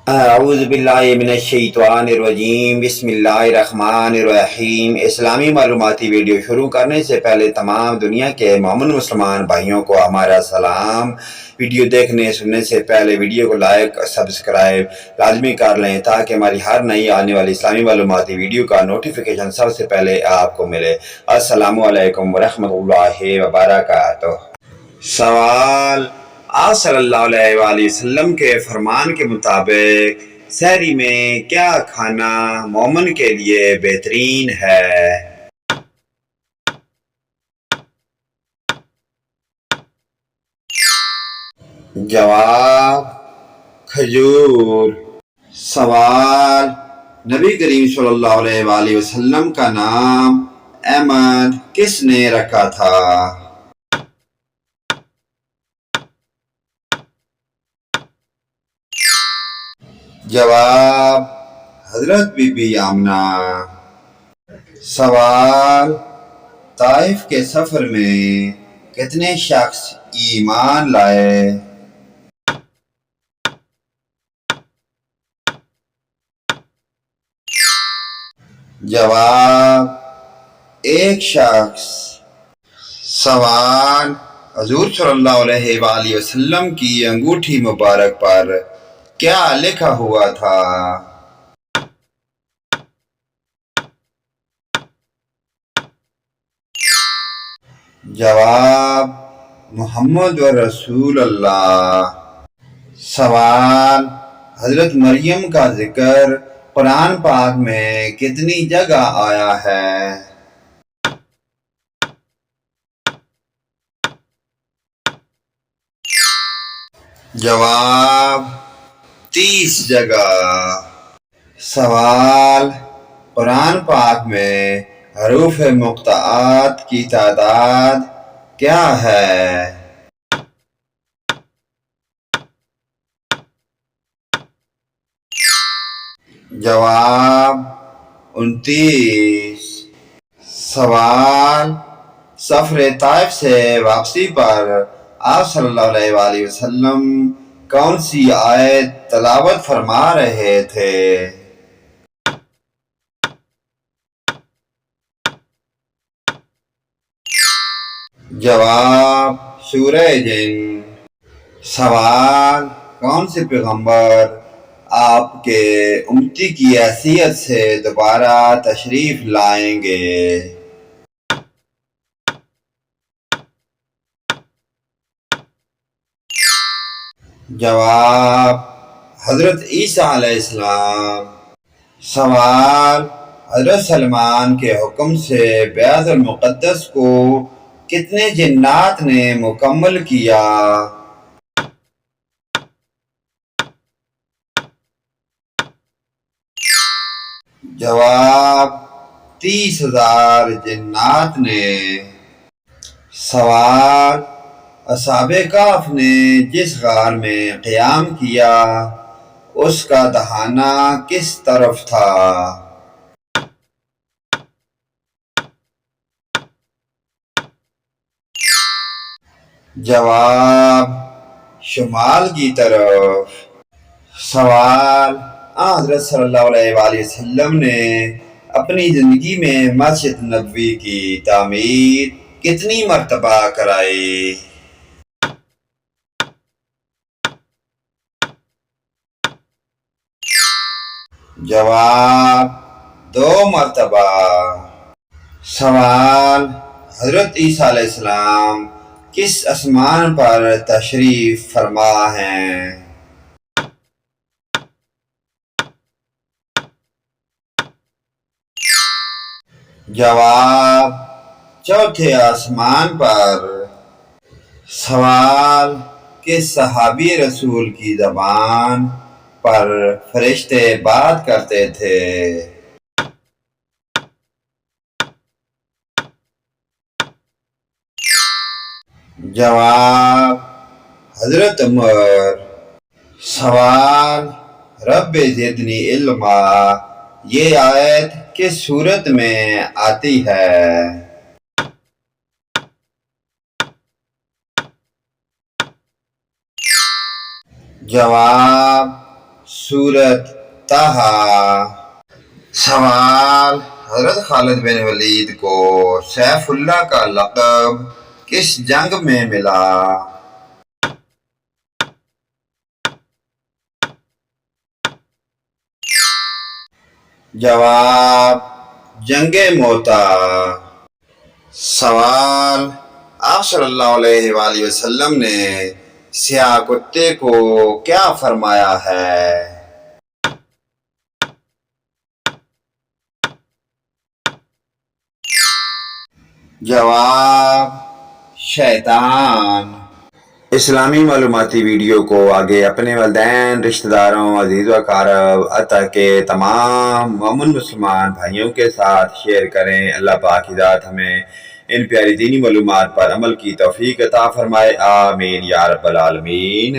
اعوذ باللہ من الشیطان الرجیم بسم اللہ الرحمن الرحیم۔ اسلامی معلوماتی ویڈیو شروع کرنے سے پہلے تمام دنیا کے مومن مسلمان بھائیوں کو ہمارا سلام۔ ویڈیو دیکھنے سننے سے پہلے ویڈیو کو لائک اور سبسکرائب لازمی کر لیں تاکہ ہماری ہر نئی آنے والی اسلامی معلوماتی ویڈیو کا نوٹیفیکیشن سب سے پہلے آپ کو ملے۔ السلام علیکم ورحمۃ اللہ وبرکاتہ۔ سوال: آپ صلی اللہ علیہ وآلہ وسلم کے فرمان کے مطابق سحری میں کیا کھانا مومن کے لیے بہترین ہے؟ جواب: کھجور۔ سوال: نبی کریم صلی اللہ علیہ وآلہ وسلم کا نام احمد کس نے رکھا تھا؟ جواب: حضرت بی بی آمنہ۔ سوال: طائف کے سفر میں کتنے شخص ایمان لائے؟ جواب: ایک شخص۔ سوال: حضور صلی اللہ علیہ وآلہ وسلم کی انگوٹھی مبارک پر کیا لکھا ہوا تھا؟ جواب: محمد رسول اللہ۔ سوال: حضرت مریم کا ذکر قرآن پاک میں کتنی جگہ آیا ہے؟ جواب: 30 جگہ۔ سوال: قرآن پاک میں حروف مقطعات کی تعداد کیا ہے؟ جواب: 29۔ سوال: سفر طائف سے واپسی پر آپ صلی اللہ علیہ وآلہ وسلم کون سی آیت تلاوت فرما رہے تھے؟ جواب: سورہ جن۔ سوال: کون سے پیغمبر آپ کے امتی کی حیثیت سے دوبارہ تشریف لائیں گے؟ جواب: حضرت عیسیٰ علیہ السلام۔ سوال: حضرت سلمان کے حکم سے بیت المقدس کو کتنے جنات نے مکمل کیا؟ جواب: 30,000 جنات نے۔ سوال: اصحاب کہف نے جس غار میں قیام کیا اس کا دہانہ کس طرف تھا؟ جواب: شمال کی طرف۔ سوال: حضرت صلی اللہ علیہ وآلہ وسلم نے اپنی زندگی میں مسجد نبوی کی تعمیر کتنی مرتبہ کرائی؟ جواب: 2 مرتبہ۔ سوال: حضرت عیسیٰ علیہ السلام کس آسمان پر تشریف فرما ہیں؟ جواب: 4تھے آسمان پر۔ سوال: کس صحابی رسول کی زبان پر فرشتے بات کرتے تھے؟ جواب: حضرت عمر۔ سوال: رب زدنی علما یہ آیت کس صورت میں آتی ہے؟ جواب: سورت طہا۔ سوال: حضرت خالد بن ولید کو سیف اللہ کا لقب کس جنگ میں ملا؟ جواب: جنگ موتا۔ سوال: آپ صلی اللہ علیہ وآلہ وسلم نے سیاہ کتے کو کیا فرمایا ہے؟ جواب: شیطان۔ اسلامی معلوماتی ویڈیو کو آگے اپنے والدین، رشتہ داروں، عزیز و اقارب، حتیٰ کہ تمام مومن مسلمان بھائیوں کے ساتھ شیئر کریں۔ اللہ پاک کی ذات ہمیں ان پیاری دینی معلومات پر عمل کی توفیق عطا فرمائے، آمین یا رب العالمین۔